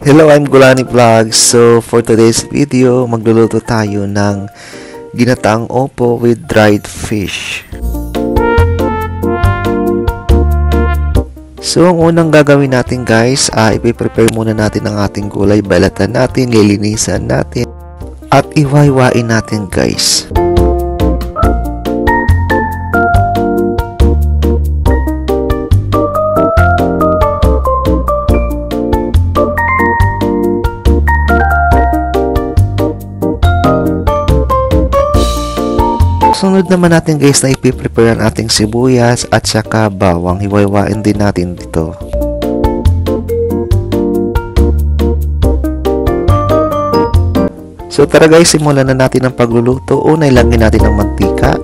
Hello, I'm Gulani Vlogs. So, for today's video, magluluto tayo ng ginataang opo with dried fish. So, ang unang gagawin natin guys, ipiprepare muna natin ang ating gulay. Balatan natin, lilinisan natin, at iwaiwain natin guys. Sunod naman natin guys na ipiprepare ang ating sibuyas at saka bawang. Hiwa-hiwain din natin dito. So tara guys, simulan na natin ang pagluluto. Una ilagay natin ang mantika.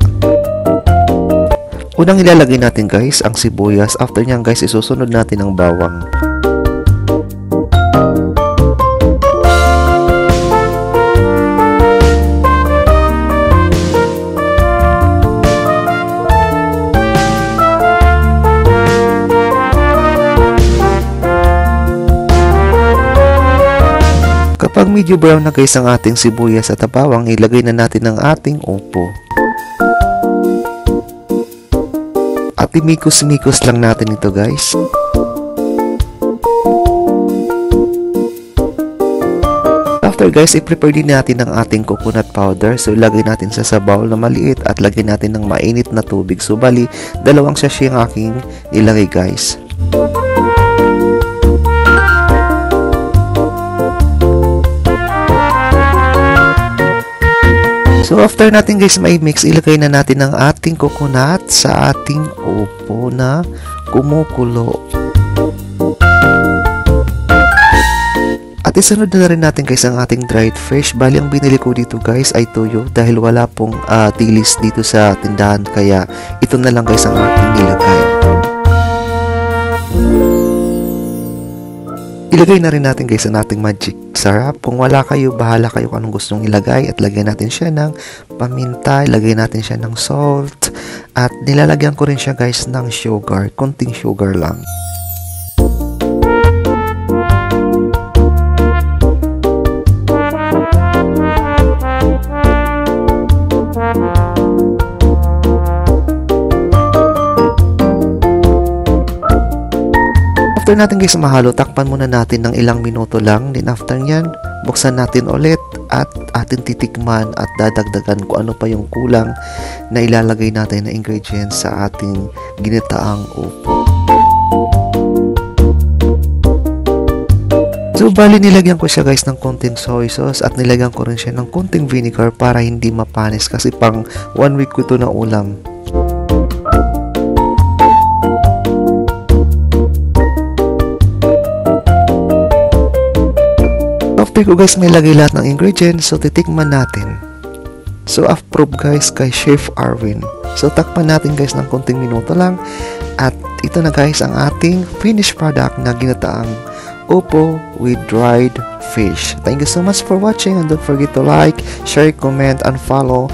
Unang ilalagay natin guys ang sibuyas. After nyan guys, isusunod natin ang bawang. Kapag medyo brown na guys ang ating sibuyas at bawang, ilagay na natin ang ating opo. At imikos-mikos lang natin ito guys. After guys, i-prepare din natin ang ating coconut powder. So ilagay natin sa bowl na maliit at lagay natin ng mainit na tubig. So bali, 2 sachet ang aking ilagay guys. So after natin guys mai-mix, ilagay na natin ang ating coconut sa ating opo na kumukulo. At isunod na rin natin guys ang ating dried fish. Bali ang binili ko dito guys ay toyo dahil wala pong tilis dito sa tindahan, kaya ito na lang guys ang ating nilagay. Ilagay na rin natin guys ang ating magic sarap. Kung wala kayo, bahala kayo kung anong gustong ilagay. At lagyan natin siya ng paminta, ilagay natin siya ng salt, at nilalagyan ko rin siya guys ng sugar, konting sugar lang. After natin guys mahalo, takpan muna natin ng ilang minuto lang. Then after nyan, buksan natin ulit at atin titikman at dadagdagan kung ano pa yung kulang na ilalagay natin na ingredients sa ating ginataang opo. So bali nilagyan ko siya guys ng konting soy sauce at nilagyan ko rin siya ng konting vinegar para hindi mapanis kasi pang 1 week ko ito na ulam. After ko guys may lagay lahat ng ingredients, so titikman natin. So approved guys kay Chef Arwin. So takpan natin guys ng konting minuto lang. At ito na guys ang ating finished product na ginataang opo with dried fish. Thank you so much for watching, and don't forget to like, share, comment, and follow